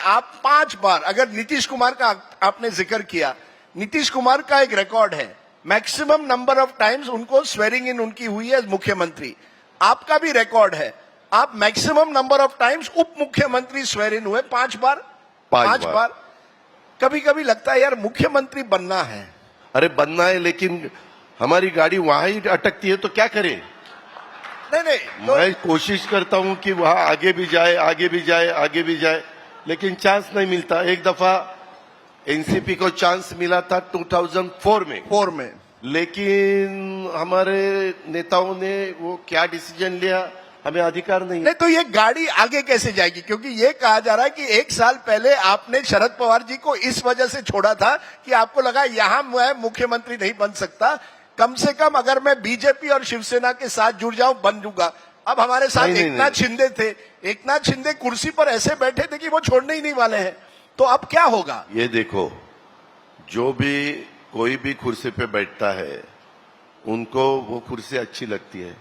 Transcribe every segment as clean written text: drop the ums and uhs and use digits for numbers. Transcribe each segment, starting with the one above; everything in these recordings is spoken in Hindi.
आप 5 बार, अगर नीतीश कुमार का आपने जिक्र किया, नीतीश कुमार का एक रिकॉर्ड है, मैक्सिमम नंबर ऑफ टाइम्स उनको स्वेरिंग इन उनकी हुई है मुख्यमंत्री। आपका भी रिकॉर्ड है, आप मैक्सिमम नंबर ऑफ टाइम्स उप मुख्यमंत्री स्वेर इन हुए 5 बार। 5 बार। कभी कभी लगता है यार मुख्यमंत्री बनना है। अरे बनना है, लेकिन हमारी गाड़ी वहां ही अटकती है तो क्या करें? नहीं तो मैं कोशिश करता हूं कि वहां आगे भी जाए, आगे भी जाए, आगे भी जाए, लेकिन चांस नहीं मिलता। एक दफा एनसीपी को चांस मिला था 2004 में, लेकिन हमारे नेताओं ने वो क्या डिसीजन लिया हमें अधिकार नहीं। तो ये गाड़ी आगे कैसे जाएगी? क्योंकि ये कहा जा रहा है कि 1 साल पहले आपने शरद पवार जी को इस वजह से छोड़ा था कि आपको लगा यहां मैं मुख्यमंत्री नहीं बन सकता, कम से कम अगर मैं बीजेपी और शिवसेना के साथ जुड़ जाऊं बन जूंगा। अब हमारे साथ एकनाथ शिंदे थे, एकनाथ शिंदे कुर्सी पर ऐसे बैठे थे कि वो छोड़ने ही नहीं वाले हैं, तो अब क्या होगा? ये देखो, जो भी कोई भी कुर्सी पे बैठता है उनको वो कुर्सी अच्छी लगती है।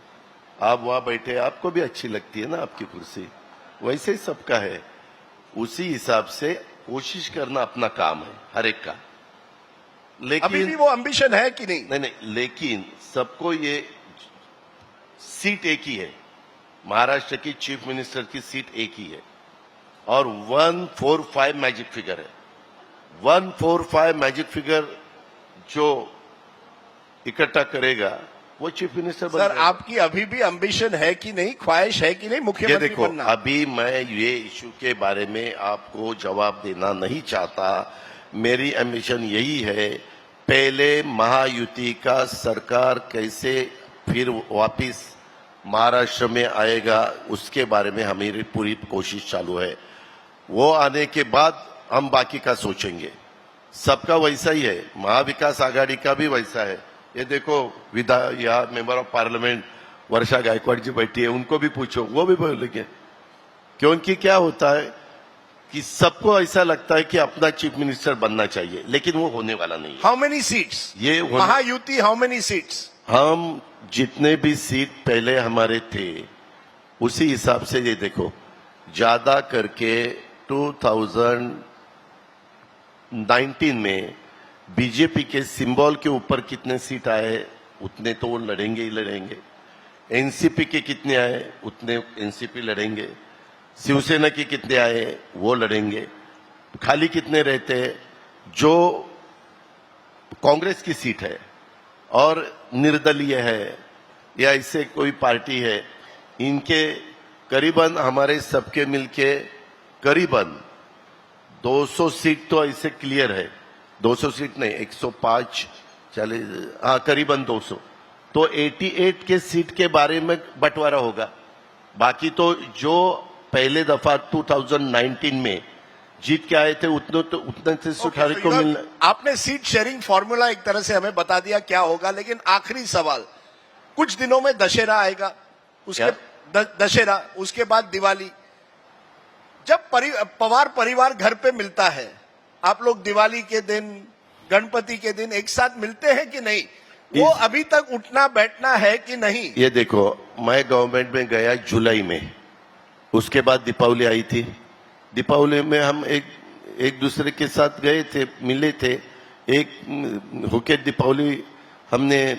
आप वहां बैठे, आपको भी अच्छी लगती है ना आपकी कुर्सी, वैसे ही सबका है। उसी हिसाब से कोशिश करना अपना काम है हर एक का। लेकिन अभी भी वो एम्बिशन है कि नहीं? नहीं, लेकिन सबको ये सीट एक ही है, महाराष्ट्र की चीफ मिनिस्टर की सीट एक ही है और 145 मैजिक फिगर है। 145 मैजिक फिगर जो इकट्ठा करेगा वो चीफ मिनिस्टर बन सर, आपकी अभी भी एम्बिशन है कि नहीं, ख्वाहिश है कि नहीं मुख्यमंत्री देखो, बनना? अभी मैं ये इशू के बारे में आपको जवाब देना नहीं चाहता। मेरी एम्बिशन यही है, पहले महायुति का सरकार कैसे फिर वापिस महाराष्ट्र में आएगा उसके बारे में हमारी पूरी कोशिश चालू है। वो आने के बाद हम बाकी का सोचेंगे। सबका वैसा ही है, महाविकास आघाड़ी का भी वैसा है। ये देखो, या मेंबर ऑफ पार्लियामेंट वर्षा गायकवाड़ जी बैठी है, उनको भी पूछो, वो भी बोलेंगे। क्योंकि क्या होता है कि सबको ऐसा लगता है कि अपना चीफ मिनिस्टर बनना चाहिए, लेकिन वो होने वाला नहीं है। How many seats? ये महायुति हाउ मेनी सीट्स? हम जितने भी सीट पहले हमारे थे उसी हिसाब से ये देखो, ज्यादा करके 2019 में बीजेपी के सिंबल के ऊपर कितने सीट आए उतने तो वो लड़ेंगे ही लड़ेंगे। एनसीपी के कितने आए उतने एनसीपी लड़ेंगे। शिवसेना के कितने आए वो लड़ेंगे। खाली कितने रहते जो कांग्रेस की सीट है और निर्दलीय है या ऐसे कोई पार्टी है, इनके करीबन हमारे सबके मिलके करीबन 200 सीट तो ऐसे क्लियर है। 200 सीट नहीं, 105 चले, हाँ करीबन 200। तो 88 के सीट के बारे में बंटवारा होगा। बाकी तो जो पहले दफा 2019 में जीत के आए थे उतने से सुधार को मिलना। आपने सीट शेयरिंग फॉर्मूला एक तरह से हमें बता दिया क्या होगा, लेकिन आखिरी सवाल, कुछ दिनों में दशहरा आएगा, उसके दशहरा, उसके बाद दिवाली। जब पवार परिवार घर पे मिलता है, आप लोग दिवाली के दिन, गणपति के दिन एक साथ मिलते हैं कि नहीं? वो अभी तक उठना बैठना है कि नहीं? ये देखो, मैं गवर्नमेंट में गया जुलाई में, उसके बाद दीपावली आई थी। दीपावली में हम एक दूसरे के साथ गए थे, मिले थे, एक होके दीपावली हमने।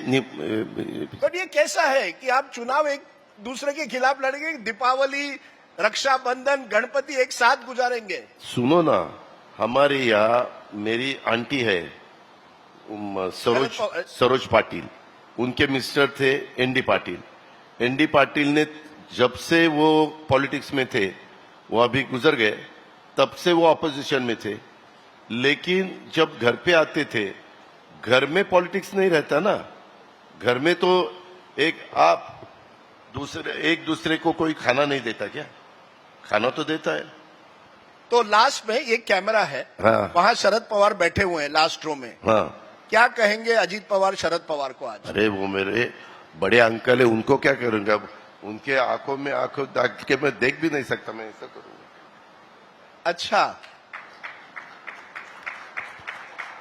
तो ये कैसा है कि आप चुनाव एक दूसरे के खिलाफ लड़ेंगे, दीपावली, रक्षाबंधन, गणपति एक साथ गुजारेंगे? सुनो ना, हमारे यहाँ मेरी आंटी है सरोज पाटिल, उनके मिस्टर थे एनडी पाटिल। एनडी पाटिल ने जब से वो पॉलिटिक्स में थे, वो अभी गुजर गए, तब से वो ऑपोजिशन में थे। लेकिन जब घर पे आते थे, घर में पॉलिटिक्स नहीं रहता ना, घर में तो एक दूसरे को कोई खाना नहीं देता क्या? खाना तो देता है। तो लास्ट में ये कैमरा है, हाँ। वहां शरद पवार बैठे हुए हैं लास्ट रो में। हाँ। क्या कहेंगे अजीत पवार शरद पवार को आज? अरे वो मेरे बड़े अंकल है, उनको क्या करूंगा? उनके आंखों में आंखों डाल के मैं देख भी नहीं सकता, मैं ऐसा करूंगा। अच्छा,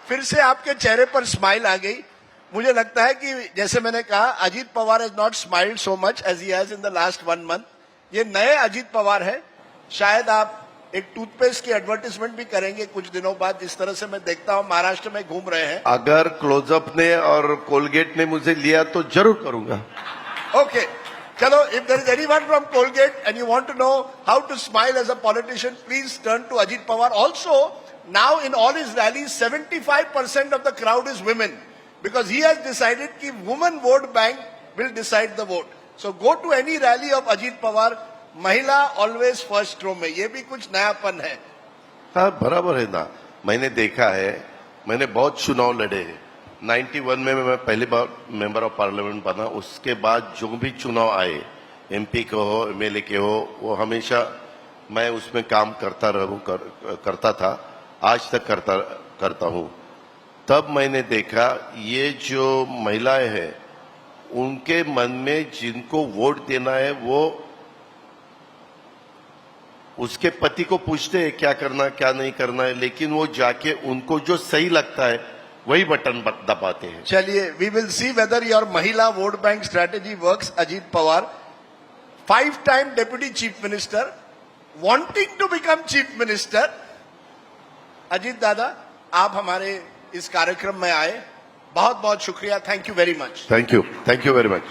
फिर से आपके चेहरे पर स्माइल आ गई। मुझे लगता है कि जैसे मैंने कहा, Ajit Pawar has not smiled so much as he has in the last 1 month. ये नए अजीत पवार है। शायद आप एक टूथपेस्ट की एडवर्टाइजमेंट भी करेंगे कुछ दिनों बाद, जिस तरह से मैं देखता हूं महाराष्ट्र में घूम रहे हैं। अगर क्लोजअप ने और कोलगेट ने मुझे लिया तो जरूर करूंगा। Okay. Chalo, if there is anyone from Colgate and you want to know how to smile as a politician, please turn to Ajit Pawar. Also, now in all his rallies, 75% of the crowd is women because he has decided that women vote bank will decide the vote. So go to any rally of Ajit Pawar, महिला always first row में, ये भी कुछ नयापन है। हाँ, बराबर है ना। मैंने देखा है, मैंने बहुत चुनाव लड़े हैं। 91 में मैं पहली बार मेंबर ऑफ पार्लियामेंट बना। उसके बाद जो भी चुनाव आए, एमपी के हो, एमएलए के हो, वो हमेशा मैं उसमें काम करता था, आज तक करता हूं। तब मैंने देखा ये जो महिलाएं हैं, उनके मन में जिनको वोट देना है वो उसके पति को पूछते हैं क्या करना क्या नहीं करना है, लेकिन वो जाके उनको जो सही लगता है वही बटन दबाते हैं। चलिए, we will see whether your महिला vote bank strategy works. Ajit Pawar, 5-time deputy chief minister, wanting to become chief minister. Ajit Dada, आप हमारे इस कार्यक्रम में आए, बहुत बहुत शुक्रिया। Thank you very much. Thank you very much.